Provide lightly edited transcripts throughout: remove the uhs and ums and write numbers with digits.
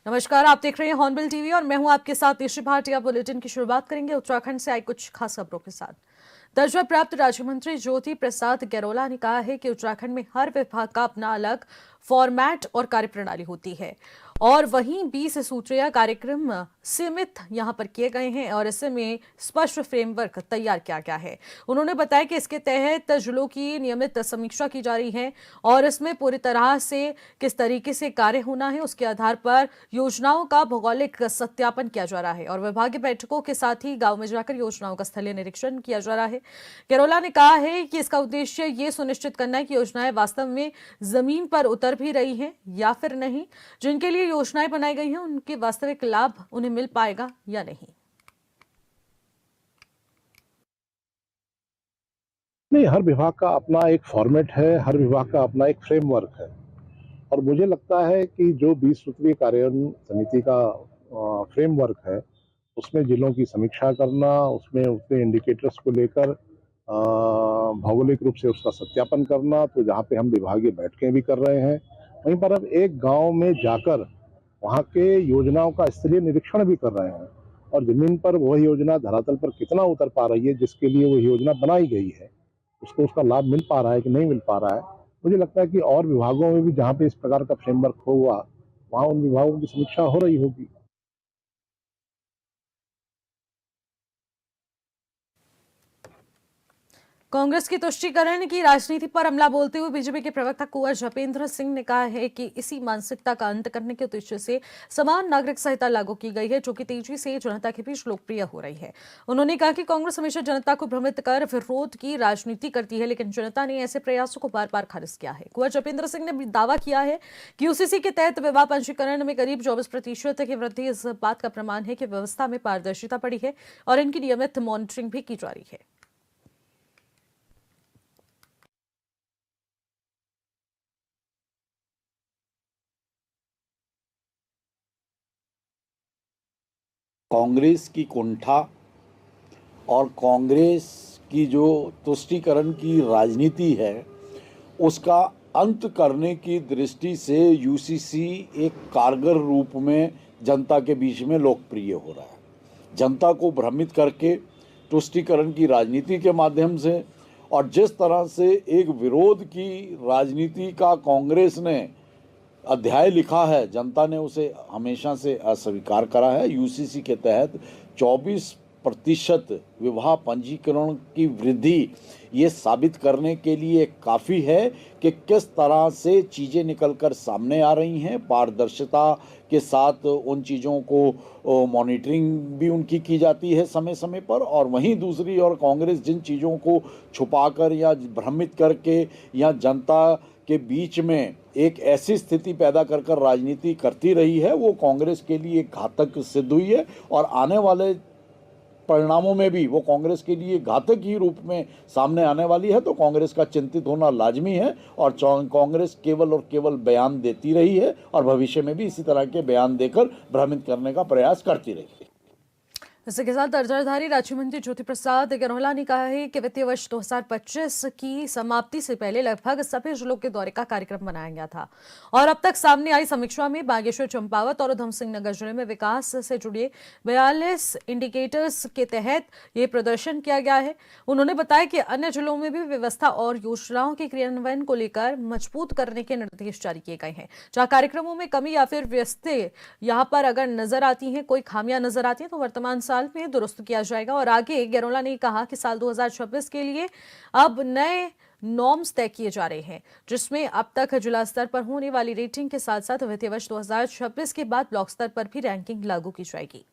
नमस्कार, आप देख रहे हैं हॉर्नबिल टीवी और मैं हूं आपके साथ निशि भाटिया। बुलेटिन की शुरुआत करेंगे उत्तराखंड से आई कुछ खास खबरों के साथ। दर्जा प्राप्त राज्य मंत्री ज्योति प्रसाद गैरोला ने कहा है कि उत्तराखंड में हर विभाग का अपना अलग फॉर्मेट और कार्यप्रणाली होती है और वहीं 20 सूत्रीय कार्यक्रम सीमित यहां पर किए गए हैं और इसमें स्पष्ट फ्रेमवर्क तैयार किया गया है। उन्होंने बताया कि इसके तहत जिलों की नियमित समीक्षा की जा रही है और इसमें पूरी तरह से किस तरीके से कार्य होना है उसके आधार पर योजनाओं का भौगोलिक सत्यापन किया जा रहा है और विभागीय बैठकों के साथ ही गांव में जाकर योजनाओं का स्थलीय निरीक्षण किया जा रहा है। गैरोला ने कहा है कि इसका उद्देश्य ये सुनिश्चित करना है कि योजनाएं वास्तव में जमीन पर उतर भी रही हैं या फिर नहीं, जिनके लिए योजनाएं बनाई गई हैं उनके वास्तविक लाभ उन्हें मिल पाएगा या नहीं। नहीं, हर विभाग का अपना एक फॉर्मेट है, हर विभाग का अपना एक फ्रेमवर्क है और मुझे लगता है कि जो 20 सूत्रीय कार्यान्वयन समिति का फ्रेमवर्क है उसमें जिलों की समीक्षा करना, उसमें उसके इंडिकेटर्स को लेकर भौगोलिक रूप से उसका सत्यापन करना, तो जहाँ पे हम विभागीय बैठकें भी कर रहे हैं वहीं पर अब एक गांव में जाकर वहाँ के योजनाओं का स्थलीय निरीक्षण भी कर रहे हैं और जमीन पर वह योजना धरातल पर कितना उतर पा रही है जिसके लिए वो योजना बनाई गई है, उसको उसका लाभ मिल पा रहा है कि नहीं मिल पा रहा है। मुझे लगता है कि और विभागों में भी जहाँ पे इस प्रकार का फ्रेमवर्क होगा वहाँ उन विभागों की समीक्षा हो रही होगी। कांग्रेस की तुष्टीकरण की राजनीति पर हमला बोलते हुए बीजेपी के प्रवक्ता कुंवर जपेंद्र सिंह ने कहा है कि इसी मानसिकता का अंत करने के उद्देश्य से समान नागरिक संहिता लागू की गई है, जो कि तेजी से जनता के बीच लोकप्रिय हो रही है। उन्होंने कहा कि कांग्रेस हमेशा जनता को भ्रमित कर विरोध की राजनीति करती है, लेकिन जनता ने ऐसे प्रयासों को बार बार खारिज किया है। कुंवर जपेंद्र सिंह ने दावा किया है कि यूसीसी के तहत विवाह पंजीकरण में करीब 24% की वृद्धि इस बात का प्रमाण है कि व्यवस्था में पारदर्शिता बढ़ी है और इनकी नियमित मॉनिटरिंग भी की जा रही है। कांग्रेस की कुंठा और कांग्रेस की जो तुष्टीकरण की राजनीति है उसका अंत करने की दृष्टि से यूसीसी एक कारगर रूप में जनता के बीच में लोकप्रिय हो रहा है। जनता को भ्रमित करके तुष्टीकरण की राजनीति के माध्यम से और जिस तरह से एक विरोध की राजनीति का कांग्रेस ने अध्याय लिखा है, जनता ने उसे हमेशा से अस्वीकार करा है। यूसीसी के तहत 24% विवाह पंजीकरण की वृद्धि ये साबित करने के लिए काफ़ी है कि किस तरह से चीज़ें निकलकर सामने आ रही हैं। पारदर्शिता के साथ उन चीज़ों को मॉनिटरिंग भी उनकी की जाती है समय समय पर, और वहीं दूसरी ओर कांग्रेस जिन चीज़ों को छुपाकर या भ्रमित करके या जनता के बीच में एक ऐसी स्थिति पैदा कर राजनीति करती रही है, वो कांग्रेस के लिए घातक सिद्ध हुई है और आने वाले परिणामों में भी वो कांग्रेस के लिए घातक ही रूप में सामने आने वाली है। तो कांग्रेस का चिंतित होना लाजमी है और कांग्रेस केवल और केवल बयान देती रही है और भविष्य में भी इसी तरह के बयान देकर भ्रमित करने का प्रयास करती रही है। इसी के साथ दर्जाधारी राज्य मंत्री ज्योति प्रसाद गैरोला ने कहा है कि वित्तीय वर्ष 2025 की समाप्ति से पहले लगभग सभी जिलों के दौरे का कार्यक्रम बनाया गया था और अब तक सामने आई समीक्षा में बागेश्वर, चंपावत और उधम सिंह नगर जिले में विकास से जुड़े 42 इंडिकेटर्स के तहत ये प्रदर्शन किया गया है। उन्होंने बताया कि अन्य जिलों में भी व्यवस्था और योजनाओं के क्रियान्वयन को लेकर मजबूत करने के निर्देश जारी किए गए हैं। जहां कार्यक्रमों में कमी या फिर व्यस्तता यहाँ पर अगर नजर आती है, कोई खामियां नजर आती है तो वर्तमान साल में दुरुस्त किया जाएगा। और आगे गैरोला ने कहा कि साल 2026 के लिए अब नए नॉर्म्स तय किए जा रहे हैं, जिसमें अब तक जिला स्तर पर होने वाली रेटिंग के साथ साथ वित्तीय वर्ष 2026 के बाद ब्लॉक स्तर पर भी रैंकिंग लागू की जाएगी।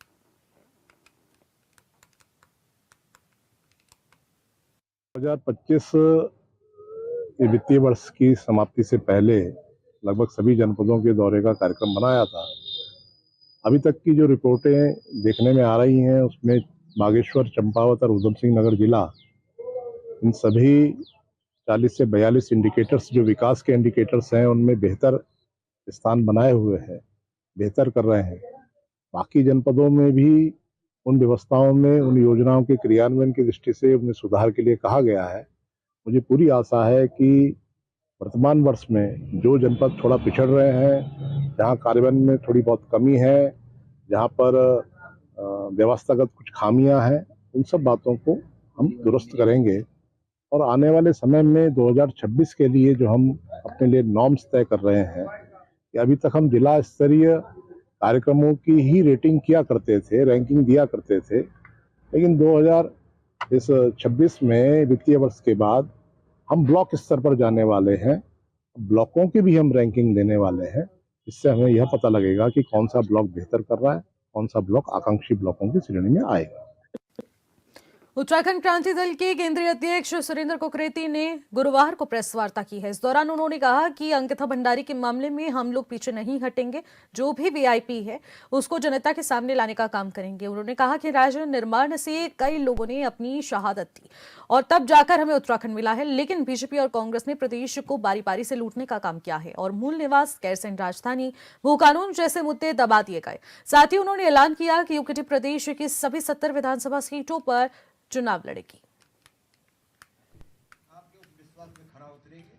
2025 वित्तीय वर्ष की समाप्ति से पहले लगभग सभी जनपदों के दौरे का कार्यक्रम बनाया था। अभी तक की जो रिपोर्टें देखने में आ रही हैं उसमें बागेश्वर, चंपावत और उधम सिंह नगर जिला, इन सभी 40 से 42 इंडिकेटर्स जो विकास के इंडिकेटर्स हैं उनमें बेहतर स्थान बनाए हुए हैं, बेहतर कर रहे हैं। बाकी जनपदों में भी उन व्यवस्थाओं में, उन योजनाओं के क्रियान्वयन की दृष्टि से उन्हें सुधार के लिए कहा गया है। मुझे पूरी आशा है कि वर्तमान वर्ष में जो जनपद थोड़ा पिछड़ रहे हैं जहाँ कार्यान्वयन में थोड़ी बहुत कमी है, जहाँ पर व्यवस्थागत कुछ खामियां हैं, उन सब बातों को हम दुरुस्त करेंगे और आने वाले समय में 2026 के लिए जो हम अपने लिए नॉर्म्स तय कर रहे हैं कि अभी तक हम जिला स्तरीय कार्यक्रमों की ही रेटिंग किया करते थे, रैंकिंग दिया करते थे, लेकिन 2026 में वित्तीय वर्ष के बाद हम ब्लॉक स्तर पर जाने वाले हैं। ब्लॉकों की भी हम रैंकिंग देने वाले हैं। इससे हमें यह पता लगेगा कि कौन सा ब्लॉक बेहतर कर रहा है, कौन सा ब्लॉक आकांक्षी ब्लॉकों की श्रेणी में आएगा। उत्तराखंड क्रांति दल के केंद्रीय अध्यक्ष सुरेंद्र कुकरेती ने गुरुवार को प्रेस वार्ता की है। इस दौरान उन्होंने कहा कि अंकिता भंडारी के मामले में हम लोग पीछे नहीं हटेंगे। जो भी वीआईपी है उसको जनता के सामने लाने का काम करेंगे। उन्होंने कहा कि राज्य निर्माण से कई लोगों ने अपनी शहादत दी और तब जाकर हमें उत्तराखंड मिला है, लेकिन बीजेपी और कांग्रेस ने प्रदेश को बारी बारी से लूटने का काम किया है और मूल निवास, गैरसैंण राजधानी, भू कानून जैसे मुद्दे दबा दिए गए। साथ ही उन्होंने ऐलान किया कि यूकेटी प्रदेश की सभी 70 विधानसभा सीटों पर चुनाव लड़ेगी। आपके उस विश्वास में खरा उतरेंगे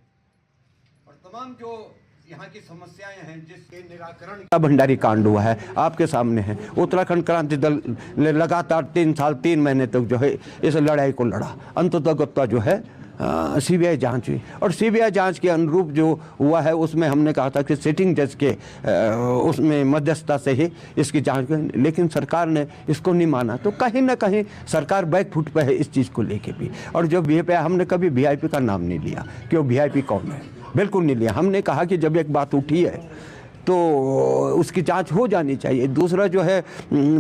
और तमाम जो यहाँ की समस्याएं हैं जिसके निराकरण भंडारी कांड हुआ है आपके सामने है। उत्तराखंड क्रांति दल ने लगातार 3 साल 3 महीने तक जो है इस लड़ाई को लड़ा। अंततः जो है सीबीआई जांच हुई और सीबीआई जांच के अनुरूप जो हुआ है उसमें हमने कहा था कि सिटिंग जज के उसमें मध्यस्थता से ही इसकी जांच करें, लेकिन सरकार ने इसको नहीं माना। तो कहीं ना कहीं सरकार बैकफुट पे है इस चीज़ को लेके भी। और जो वीआईपी, हमने कभी वीआईपी का नाम नहीं लिया कि वो वीआईपी कौन है, बिल्कुल नहीं लिया। हमने कहा कि जब एक बात उठी है तो उसकी जांच हो जानी चाहिए। दूसरा जो है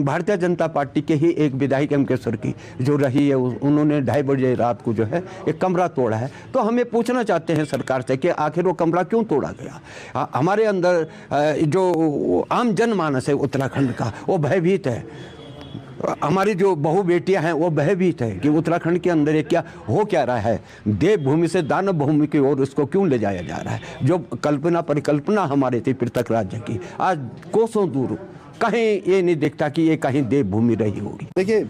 भारतीय जनता पार्टी के ही एक विधायक एमकेश्वर की जो रही है, उन्होंने 2:30 बजे रात को जो है एक कमरा तोड़ा है। तो हमें पूछना चाहते हैं सरकार से कि आखिर वो कमरा क्यों तोड़ा गया। हमारे अंदर जो आम जनमानस है उत्तराखंड का वो भयभीत है। हमारी जो बहु बेटियां हैं वो भयभीत है कि उत्तराखंड के अंदर ये क्या हो क्या रहा है। देवभूमि से दानव भूमि की ओर उसको क्यों ले जाया जा रहा है। जो कल्पना परिकल्पना हमारी थी पृथक राज्य की, आज कोसों दूर कहीं ये नहीं दिखता कि ये कहीं देवभूमि रही होगी। देखिए,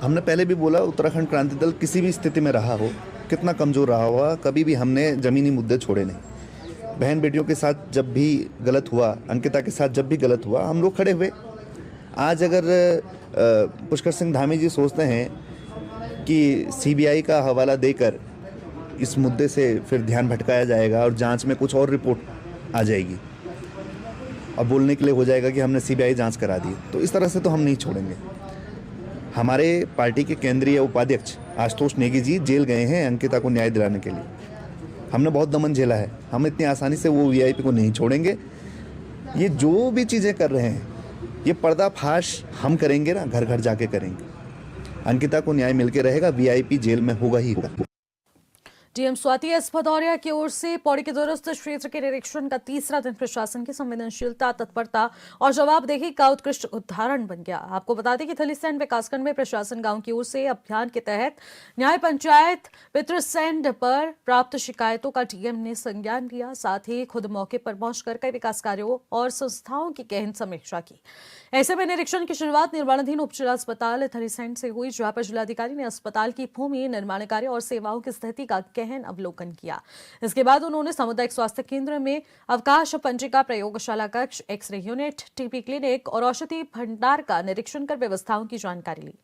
हमने पहले भी बोला उत्तराखंड क्रांति दल किसी भी स्थिति में रहा हो, कितना कमज़ोर रहा हुआ, कभी भी हमने ज़मीनी मुद्दे छोड़े नहीं। बहन बेटियों के साथ जब भी गलत हुआ, अंकिता के साथ जब भी गलत हुआ, हम लोग खड़े हुए। आज अगर पुष्कर सिंह धामी जी सोचते हैं कि सीबीआई का हवाला देकर इस मुद्दे से फिर ध्यान भटकाया जाएगा और जांच में कुछ और रिपोर्ट आ जाएगी और बोलने के लिए हो जाएगा कि हमने सीबीआई जांच करा दी, तो इस तरह से तो हम नहीं छोड़ेंगे। हमारे पार्टी के केंद्रीय उपाध्यक्ष आशुतोष नेगी जी जेल गए हैं अंकिता को न्याय दिलाने के लिए। हमने बहुत दमन झेला है, हम इतनी आसानी से वो वीआईपी को नहीं छोड़ेंगे। ये जो भी चीज़ें कर रहे हैं ये पर्दाफाश हम करेंगे ना, घर घर जाके करेंगे। अंकिता को न्याय मिलके रहेगा, वीआईपी जेल में होगा ही होगा। डीएम स्वाति एस भदौरिया की ओर से पौड़ी के दूरस्थ क्षेत्र के निरीक्षण का तीसरा दिन प्रशासन की संवेदनशीलता, तत्परता और जवाबदेही का उत्कृष्ट उदाहरण बन गया। आपको बता दें कि थलीसैंड विकासखंड में प्रशासन गांव की ओर से अभियान के तहत न्याय पंचायत पितृसैंड पर प्राप्त शिकायतों का डीएम ने संज्ञान लिया। साथ ही खुद मौके पर पहुंचकर कई विकास कार्यों और संस्थाओं की गहन समीक्षा की। ऐसे में निरीक्षण की शुरुआत निर्माणाधीन उप जिला अस्पताल थलीसैंड से हुई, जहां पर जिलाधिकारी ने अस्पताल की भूमि, निर्माण कार्य और सेवाओं की स्थिति का गहन अवलोकन किया। इसके बाद उन्होंने सामुदायिक स्वास्थ्य केंद्र में अवकाश पंजिका, प्रयोगशाला कक्ष, एक्सरे यूनिट, टीबी क्लिनिक और औषधि भंडार का निरीक्षण कर व्यवस्थाओं की जानकारी ली।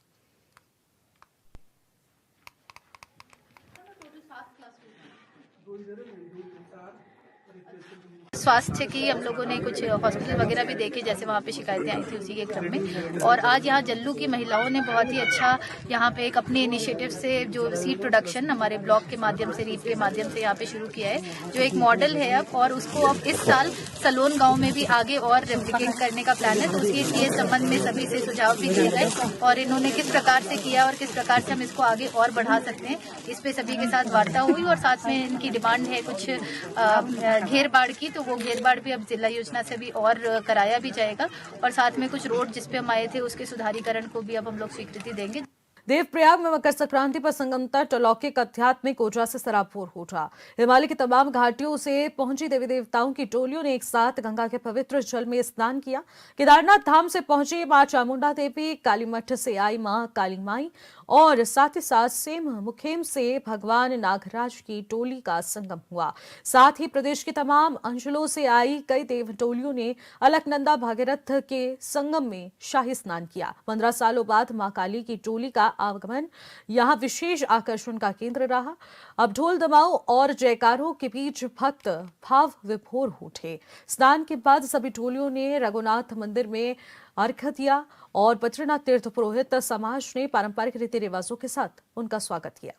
स्वास्थ्य की हम लोगों ने कुछ हॉस्पिटल वगैरह भी देखे, जैसे वहाँ पे शिकायतें आई थी उसी के क्रम में। और आज यहाँ जल्लू की महिलाओं ने बहुत ही अच्छा यहाँ पे एक अपने इनिशिएटिव से जो सीड प्रोडक्शन हमारे ब्लॉक के माध्यम से, रीप के माध्यम से यहाँ पे शुरू किया है, जो एक मॉडल है अब, और उसको अब इस साल सलोन गाँव में भी आगे और रेप्लिकेट करने का प्लान है। तो उसके लिए संबंध में सभी से सुझाव भी दिए गए और इन्होंने किस प्रकार से किया और किस प्रकार से हम इसको आगे और बढ़ा सकते हैं, इस पे सभी के साथ वार्ता हुई। और साथ में इनकी डिमांड है कुछ घेर बाढ़ की, तो वो घेर बाढ़ भी अब जिला योजना से भी और कराया भी जाएगा। और साथ में कुछ रोड जिसपे हम आए थे उसके सुधारीकरण को भी अब हम लोग स्वीकृति देंगे। देवप्रयाग में मकर संक्रांति पर संगम तट अलौकिक आध्यात्मिक ऊर्जा से सराबोर हो उठा। हिमालय की तमाम घाटियों से पहुंची देवी देवताओं की टोलियों ने एक साथ गंगा के पवित्र जल में स्नान किया। केदारनाथ धाम से पहुंची मां चामुंडा देवी, कालीमठ से आई मां काली माई और साथ ही साथ सेम मुखेम से भगवान नागराज की टोली का संगम हुआ। साथ ही प्रदेश के तमाम अंचलों से आई कई देव टोलियों ने अलकनंदा भागीरथ के संगम में शाही स्नान किया। 15 सालों बाद मां काली की टोली का आगमन यहां विशेष आकर्षण का केंद्र रहा। अब ढोल दमाओं और जयकारों के बीच भक्त भाव विभोर हो उठे। स्नान के बाद सभी टोलियों ने रघुनाथ मंदिर में अर्घ्य दिया और बद्रीनाथ तीर्थ पुरोहित समाज ने पारंपरिक रीति रिवाजों के साथ उनका स्वागत किया।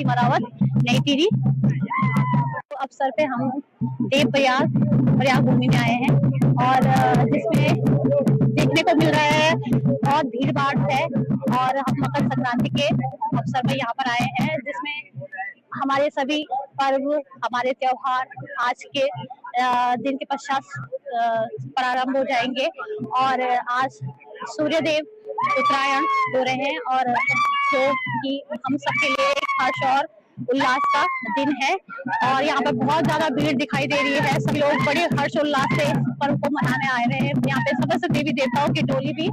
मरावत नई टिहरी अवसर पे हम देव प्रयाग भूमि में आए हैं और जिसमें देखने को मिल रहा है बहुत भीड़ भाड़ है और हम मकर संक्रांति के अवसर पे यहाँ पर आए हैं जिसमें हमारे सभी पर्व हमारे त्योहार आज के दिन के पश्चात प्रारंभ हो जाएंगे और आज सूर्यदेव उत्तरायण हो रहे हैं और जो कि हम सबके लिए एक हर्ष और उल्लास का दिन है और यहाँ पे बहुत ज्यादा भीड़ दिखाई दे रही है। सब लोग बड़े हर्ष उल्लास से इस पर्व को मनाने आए हुए हैं। यहाँ पे समस्त देवी देवताओं की टोली भी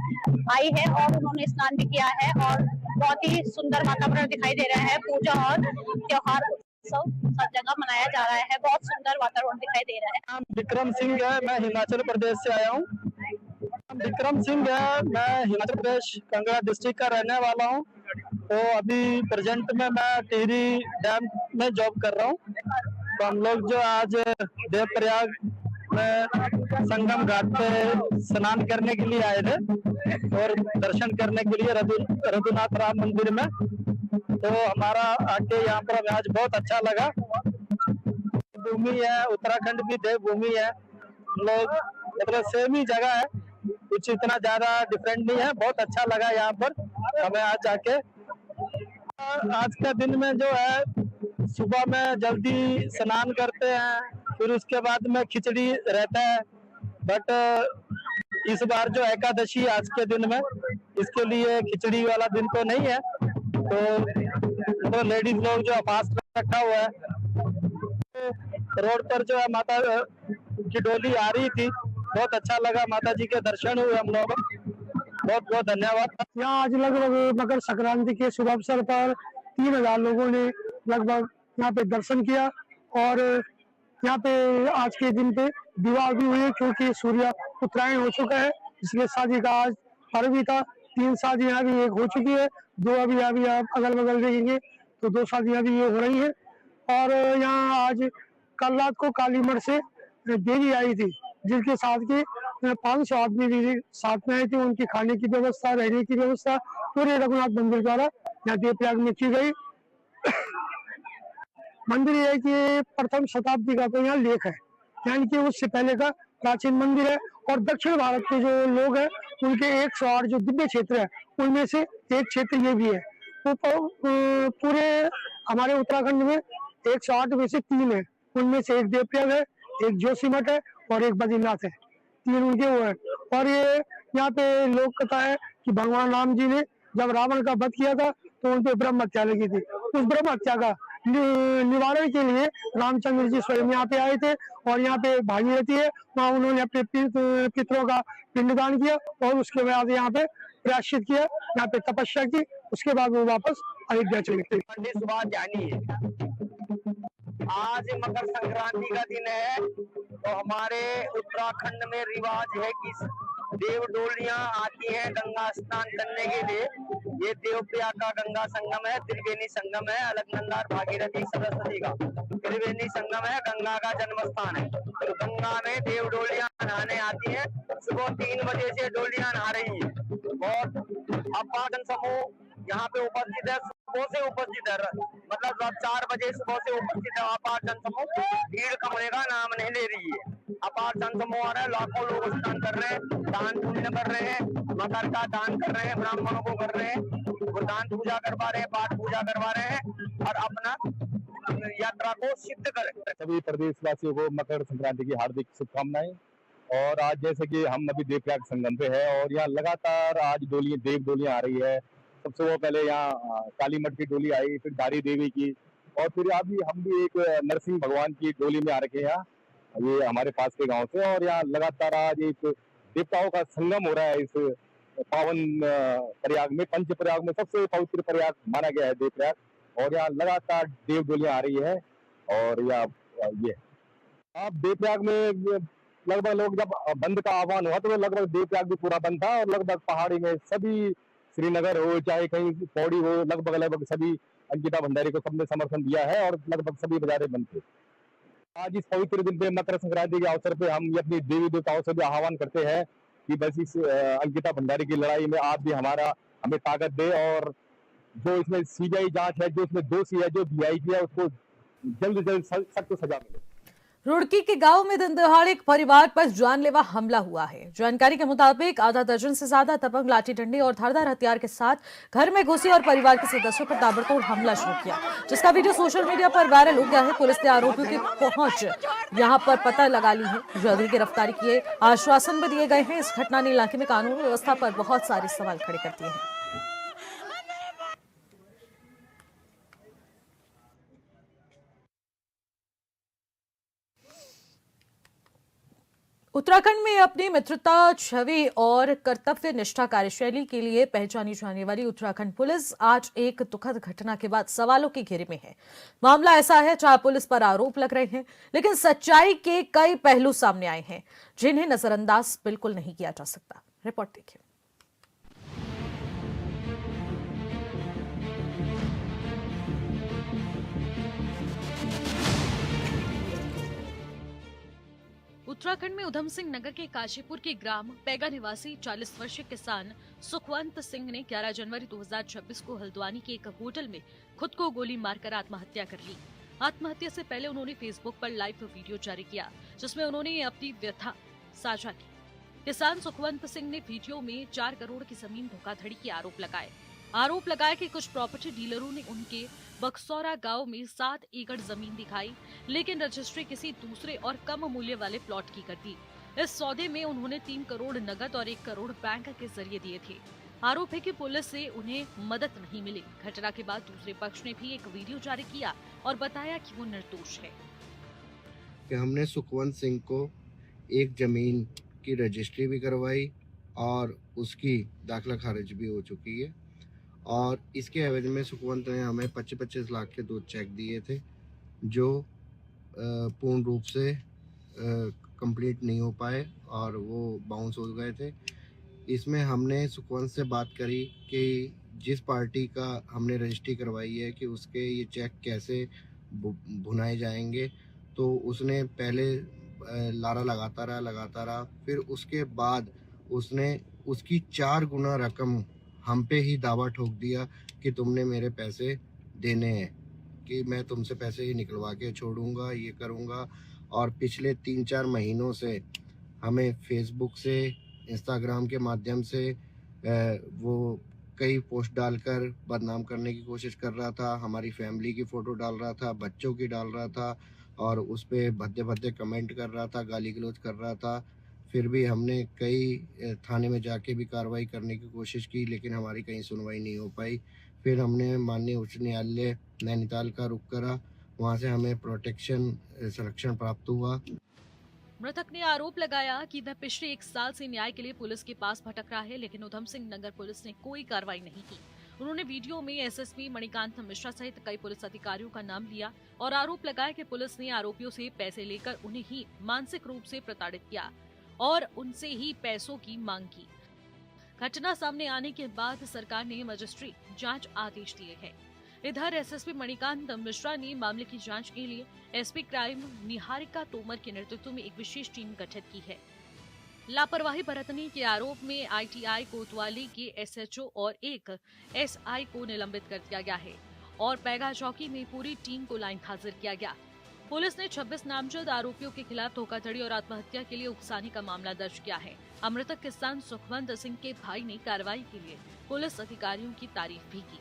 आई है और उन्होंने स्नान भी किया है और बहुत ही सुंदर वातावरण दिखाई दे रहा है। पूजा और त्योहार उत्सव सब जगह मनाया जा रहा है। बहुत सुंदर वातावरण दिखाई दे रहा है। नाम विक्रम सिंह है, मैं हिमाचल प्रदेश से आया हूँ। विक्रम सिंह है, मैं हिमाचल प्रदेश कांगड़ा डिस्ट्रिक्ट का रहने वाला हूँ। तो अभी प्रेजेंट में मैं टिहरी डैम में जॉब कर रहा हूँ। तो हम लोग जो आज देवप्रयाग में संगम घाट पे स्नान करने के लिए आए थे और दर्शन करने के लिए रघुनाथ राम मंदिर में। तो हमारा आके यहाँ पर आज बहुत अच्छा लगा। भूमि है, उत्तराखंड की देव भूमि है। हम लोग मतलब सेम ही जगह है, कुछ इतना ज्यादा डिफरेंट नहीं है। बहुत अच्छा लगा यहाँ पर हमें आज आके। आज का दिन में जो है सुबह में जल्दी स्नान करते हैं, फिर उसके बाद में खिचड़ी रहता है। बट इस बार जो एकादशी आज के दिन में, इसके लिए खिचड़ी वाला दिन तो नहीं है। तो लेडीज लोग जो फास्ट रखा हुआ है। तो रोड पर जो है माता की डोली आ रही थी, बहुत अच्छा लगा। माता जी के दर्शन हुए हम लोग। बहुत बहुत धन्यवाद। यहाँ आज लगभग मकर संक्रांति के शुभ अवसर पर 3000 लोगों ने लगभग यहाँ पे दर्शन किया और यहाँ पे आज के दिन पे विवाह भी हुए क्योंकि सूर्य उत्तरायण हो चुका है। इसलिए शादी का आज पर्व भी था। 3 शादियाँ भी एक हो चुकी है, 2 अभी आप अगल बगल देखेंगे तो 2 शादियाँ भी ये हो रही है। और यहाँ आज कल रात को काली मठ से देवी आई थी जिनके साथ के 500 आदमी भी साथ में आए थे। उनकी खाने की व्यवस्था, रहने की व्यवस्था पूरे रघुनाथ मंदिर द्वारा यहाँ देवप्रयाग में की गई। मंदिर ये है कि प्रथम शताब्दी का तो यहाँ लेख है, यानी कि उससे पहले का प्राचीन मंदिर है। और दक्षिण भारत के जो लोग हैं उनके 108 जो दिव्य क्षेत्र है उनमें से एक क्षेत्र ये भी है। तो पूरे हमारे उत्तराखंड में 108 में से 3 है। उनमें से एक देवप्रयाग है, एक जोशीमठ है और एक बद्रीनाथ है। 3 उनके वो है। और ये यहाँ पे लोक कथा है कि भगवान राम जी ने जब रावण का वध किया था तो उन पे ब्रह्म हत्या लगी थी। उस ब्रह्म हत्या का निवारण के लिए रामचंद्र जी स्वयं यहाँ पे आए थे और यहाँ पे भागीरथी है, वहाँ उन्होंने अपने पितरों का पिंडदान किया और उसके बाद यहाँ पे प्रायश्चित किया, यहाँ पे तपस्या की। उसके बाद वो वापस अयोध्या चले गए। पंडित सुभाष जानी है। आज मकर संक्रांति का दिन है तो हमारे उत्तराखंड में रिवाज है कि देव डोलियां आती हैं गंगा स्नान करने के लिए। ये देवप्रयाग का गंगा संगम है, त्रिवेणी संगम है, अलकनंदा भागीरथी सरस्वती का त्रिवेणी संगम है, गंगा का जन्म स्थान है। तो गंगा में देव डोलियां नहाने आती हैं। सुबह 3 बजे से डोलियां नहा रही हैं। बहुत अपार समूह यहाँ पे उपस्थित है, सुबह से उपस्थित है। मतलब 4 बजे सुबह से उपस्थित है। अपार जनसमूह, भीड़ कम होने का नाम नहीं ले रही है। अपार जनसमूह आ रहा है, लाखों लोग स्नान कर रहे हैं, दान पुण्य कर रहे हैं, मकर का दान कर रहे हैं, ब्राह्मणों को कर रहे हैं, गोदान पूजा करवा रहे हैं, पाठ पूजा करवा रहे हैं और अपना यात्रा को सिद्ध कर रहे हैं। सभी प्रदेशवासियों को मकर संक्रांति की हार्दिक शुभकामनाएं। और आज जैसे कि हम अभी देवप्रयाग संगम पे है और यहाँ लगातार आज देव डोलियां आ रही है। सबसे वो पहले यहाँ काली मठ की डोली आई, फिर धारी देवी की और फिर अभी हम भी एक नरसिंह भगवान की डोली में आ रखे हैं यहाँ, ये हमारे पास के गांव से। और यहाँ लगातार आज एक देवताओं का संगम हो रहा है इस पावन प्रयाग में। पंच प्रयाग में सबसे पवित्र प्रयाग माना गया है देव प्रयाग। और यहाँ लगातार देव डोलियां आ रही है। और यहाँ ये आप देव प्रयाग में लगभग लोग जब बंद का आह्वान हुआ तो लगभग देव प्रयाग भी पूरा बंद था। और लगभग पहाड़ी में सभी, श्रीनगर हो चाहे कहीं पौड़ी हो, लगभग सभी अंकिता भंडारी को सबने समर्थन दिया है और लगभग सभी बाजारें बंद थे। आज इस पवित्र दिन पे, मकर संक्रांति के अवसर पे, हम अपनी देवी देवताओं से भी आह्वान करते हैं कि बस इस अंकिता भंडारी की लड़ाई में आप भी हमें ताकत दे। और जो इसमें सीबीआई जांच है, जो इसमें दोषी है, जो वीआईपी है, उसको जल्द से जल्द सख्त सजा मिले। रुड़की के गांव में दिन दहाड़े एक परिवार पर जानलेवा हमला हुआ है। जानकारी के मुताबिक आधा दर्जन से ज्यादा दबंग लाठी डंडे और धारदार हथियार के साथ घर में घुसी और परिवार के सदस्यों पर ताबड़तोड़ हमला शुरू किया, जिसका वीडियो सोशल मीडिया पर वायरल हो गया है। पुलिस ने आरोपियों की पहुंच यहां पर पता लगा ली है, जल्द ही गिरफ्तारी किए आश्वासन भी दिए गए हैं। इस घटना ने इलाके में कानून व्यवस्था पर बहुत सारे सवाल खड़े कर दिए हैं। उत्तराखंड में अपनी मित्रता, छवि और कर्तव्य निष्ठा कार्यशैली के लिए पहचानी जाने वाली उत्तराखंड पुलिस आज एक दुखद घटना के बाद सवालों के घेरे में है। मामला ऐसा है जहां पुलिस पर आरोप लग रहे हैं, लेकिन सच्चाई के कई पहलू सामने आए हैं जिन्हें नजरअंदाज बिल्कुल नहीं किया जा सकता। रिपोर्ट देखिए। उत्तराखंड में उधम सिंह नगर के काशीपुर के ग्राम पैगा निवासी 40 वर्षीय किसान सुखवंत सिंह ने 11 जनवरी 2026 को हल्द्वानी के एक होटल में खुद को गोली मारकर आत्महत्या कर ली। आत्महत्या से पहले उन्होंने फेसबुक पर लाइव वीडियो जारी किया, जिसमें उन्होंने अपनी व्यथा साझा की। किसान सुखवंत सिंह ने वीडियो में 4 करोड़ की जमीन धोखाधड़ी के आरोप लगाया कि कुछ प्रॉपर्टी डीलरों ने उनके बक्सौरा गांव में 7 एकड़ जमीन दिखाई, लेकिन रजिस्ट्री किसी दूसरे और कम मूल्य वाले प्लॉट की कर दी। इस सौदे में उन्होंने 3 करोड़ नगद और 1 करोड़ बैंक के जरिए दिए थे। आरोप है कि पुलिस से उन्हें मदद नहीं मिली। घटना के बाद दूसरे पक्ष ने भी एक वीडियो जारी किया और बताया कि वो निर्दोष है। कि हमने सुखवंत सिंह को एक जमीन की रजिस्ट्री भी करवाई और उसकी दाखिला खारिज भी हो चुकी है। और इसके एवज में सुखवंत ने हमें 25-25 लाख के 2 चेक दिए थे, जो पूर्ण रूप से कंप्लीट नहीं हो पाए और वो बाउंस हो गए थे। इसमें हमने सुखवंत से बात करी कि जिस पार्टी का हमने रजिस्ट्री करवाई है कि उसके ये चेक कैसे भुनाए जाएंगे। तो उसने पहले लारा लगाता रहा, फिर उसके बाद उसने उसकी 4 गुना रकम हम पे ही दावा ठोक दिया कि तुमने मेरे पैसे देने हैं, कि मैं तुमसे पैसे ही निकलवा के छोड़ूंगा, ये करूंगा। और पिछले 3-4 महीनों से हमें फेसबुक से, इंस्टाग्राम के माध्यम से वो कई पोस्ट डालकर बदनाम करने की कोशिश कर रहा था। हमारी फैमिली की फ़ोटो डाल रहा था, बच्चों की डाल रहा था और उस पर भद्दे कमेंट कर रहा था, गाली गलौज कर रहा था। फिर भी हमने कई थाने में जाके भी कार्रवाई करने की कोशिश की, लेकिन हमारी कहीं सुनवाई नहीं हो पाई। फिर हमने माननीय उच्च न्यायालय नैनीताल का रुख करा, वहाँ से हमें प्रोटेक्शन संरक्षण प्राप्त हुआ। मृतक ने आरोप लगाया कि वह पिछले 1 साल से न्याय के लिए पुलिस के पास भटक रहा है, लेकिन उधम सिंह नगर पुलिस ने कोई कार्रवाई नहीं की। उन्होंने वीडियो में एसएसपी मणिकांत मिश्रा सहित कई पुलिस अधिकारियों का नाम लिया और आरोप लगाया कि पुलिस ने आरोपियों से पैसे लेकर उन्हें ही मानसिक रूप से प्रताड़ित किया और उनसे ही पैसों की मांग की। घटना सामने आने के बाद सरकार ने मजिस्ट्रेट जांच आदेश दिए हैं। इधर एसएसपी मणिकांत मिश्रा ने मामले की जांच के लिए एसपी क्राइम निहारिका तोमर के नेतृत्व में एक विशेष टीम गठित की है। लापरवाही बरतने के आरोप में आईटीआई कोतवाली के एसएचओ और एक एसआई को निलंबित कर दिया गया है और पैगा चौकी में पूरी टीम को लाइन हाजिर किया गया। पुलिस ने 26 नामजद आरोपियों के खिलाफ धोखाधड़ी और आत्महत्या के लिए उकसाने का मामला दर्ज किया है। अमृतक किसान सुखवंत सिंह के भाई ने कार्रवाई के लिए पुलिस अधिकारियों की तारीफ भी की।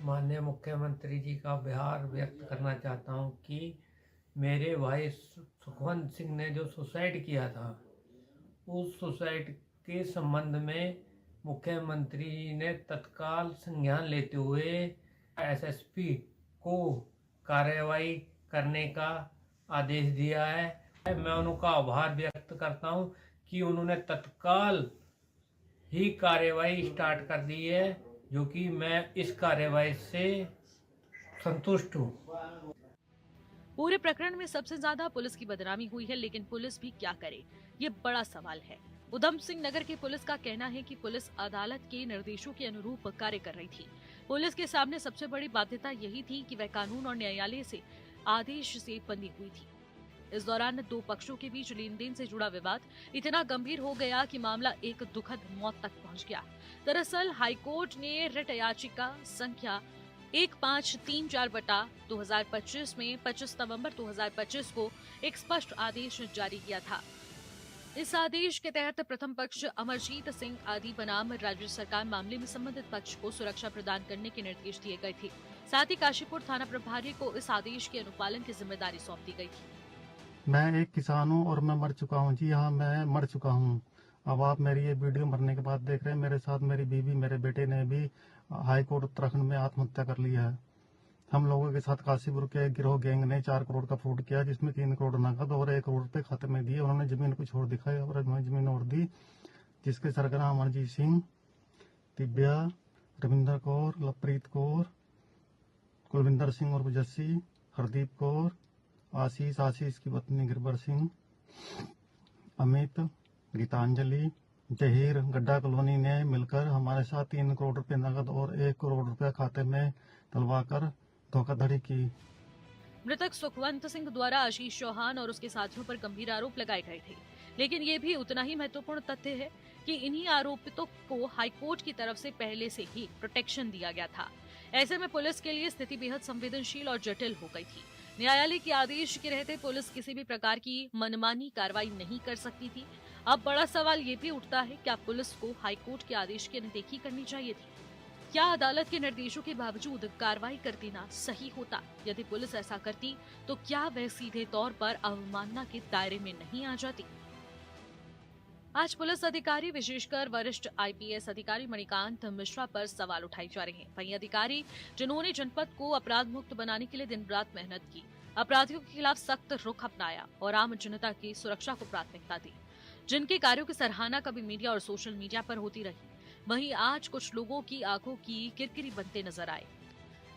माननीय मुख्यमंत्री जी का आभार व्यक्त करना चाहता हूं कि मेरे भाई सुखवंत सिंह ने जो सुसाइड किया था, उस सुसाइड के संबंध में मुख्यमंत्री जी ने तत्काल संज्ञान लेते हुए एसएसपी को कार्रवाई करने का आदेश दिया है। मैं उनका आभार व्यक्त करता हूं कि उन्होंने तत्काल ही कार्रवाई स्टार्ट कर दी है, जो कि मैं इस कार्रवाई से संतुष्ट हूं। पूरे प्रकरण में सबसे ज्यादा पुलिस की बदनामी हुई है, लेकिन पुलिस भी क्या करे, ये बड़ा सवाल है। उधम सिंह नगर के पुलिस का कहना है कि पुलिस अदालत के निर्देशों के अनुरूप कार्य कर रही थी। पुलिस के सामने सबसे बड़ी बाध्यता यही थी कि वह कानून और न्यायालय से आदेश से बंधी हुई थी। इस दौरान दो पक्षों के बीच लेन देन से जुड़ा विवाद इतना गंभीर हो गया कि मामला एक दुखद मौत तक पहुंच गया। दरअसल हाईकोर्ट ने रिट याचिका संख्या 1534/2025 में 25 नवंबर 2025 को एक स्पष्ट आदेश जारी किया था। इस आदेश के तहत प्रथम पक्ष अमरजीत सिंह आदि बनाम राज्य सरकार मामले में संबंधित पक्ष को सुरक्षा प्रदान करने के निर्देश दिए गए थे। साथ ही काशीपुर थाना प्रभारी को इस आदेश के अनुपालन की जिम्मेदारी सौंप दी गई थी। मैं एक किसान हूँ और मैं मर चुका हूँ। जी हाँ, मैं मर चुका हूँ। अब आप मेरी ये वीडियो मरने के बाद देख रहे हैं। मेरे साथ मेरी बीवी, मेरे बेटे ने भी हाईकोर्ट उत्तराखंड में आत्महत्या कर लिया है। हम लोगों के साथ काशीपुर के गिरोह गैंग ने 4 करोड़ का फ्रॉड किया, जिसमें 3 करोड़ नकद और 1 करोड़ रुपए खाते में दिए। उन्होंने जमीन कुछ और दिखाई और हमें जमीन और दी, जिसके सरगना अमरजीत सिंह, दिव्या, रविंदर कौर, लवप्रीत कौर, कुलविंदर सिंह और जस्सी, हरदीप कौर, आशीष की पत्नी गिरबर सिंह, अमित, गीतांजलि, जहीर, गड्ढा कॉलोनी ने मिलकर हमारे साथ 3 करोड़ रुपए नकद और 1 करोड़ रुपए खाते में डलवाकर धोखाधड़ी की। मृतक सुखवंत सिंह द्वारा आशीष चौहान और उसके साथियों पर गंभीर आरोप लगाए गए थे, लेकिन ये भी उतना ही महत्वपूर्ण तथ्य है कि इन्हीं आरोपितों को हाईकोर्ट की तरफ से पहले से ही प्रोटेक्शन दिया गया था। ऐसे में पुलिस के लिए स्थिति बेहद संवेदनशील और जटिल हो गई थी। न्यायालय के आदेश के रहते पुलिस किसी भी प्रकार की मनमानी कार्रवाई नहीं कर सकती थी। अब बड़ा सवाल ये भी उठता है, क्या पुलिस को हाईकोर्ट के आदेश की अनदेखी करनी चाहिए थी? क्या अदालत के निर्देशों के बावजूद कार्रवाई कर देना सही होता? यदि पुलिस ऐसा करती तो क्या वह सीधे तौर पर अवमानना के दायरे में नहीं आ जाती? आज पुलिस अधिकारी, विशेषकर वरिष्ठ आईपीएस अधिकारी मणिकांत मिश्रा पर सवाल उठाए जा रहे हैं। वहीं अधिकारी जिन्होंने जनपद को अपराध मुक्त बनाने के लिए दिन रात मेहनत की, अपराधियों के खिलाफ सख्त रुख अपनाया और आम जनता की सुरक्षा को प्राथमिकता दी, जिनके कार्यों की सराहना कभी मीडिया और सोशल मीडिया पर होती रही, वहीं आज कुछ लोगों की आंखों की किरकिरी बनते नजर आए।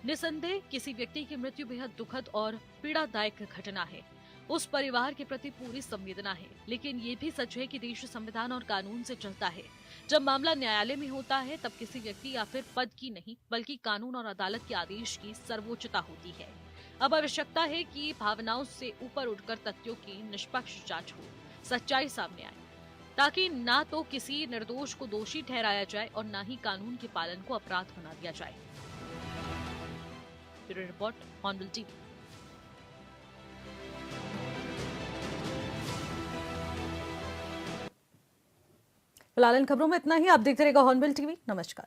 निसंदेह किसी व्यक्ति की मृत्यु बेहद दुखद और पीड़ादायक घटना है। उस परिवार के प्रति पूरी संवेदना है, लेकिन ये भी सच है कि देश संविधान और कानून से चलता है। जब मामला न्यायालय में होता है तब किसी व्यक्ति या फिर पद की नहीं, बल्कि कानून और अदालत के आदेश की सर्वोच्चता होती है। अब आवश्यकता है कि भावनाओं से ऊपर उठकर तथ्यों की निष्पक्ष जांच हो, सच्चाई सामने आए, ताकि ना तो किसी निर्दोष को दोषी ठहराया जाए और ना ही कानून के पालन को अपराध बना दिया जाए। Bureau report, hornbill TV. फिलहाल इन खबरों में इतना ही। आप देखते रहिएगा हॉर्नबिल टीवी। नमस्कार।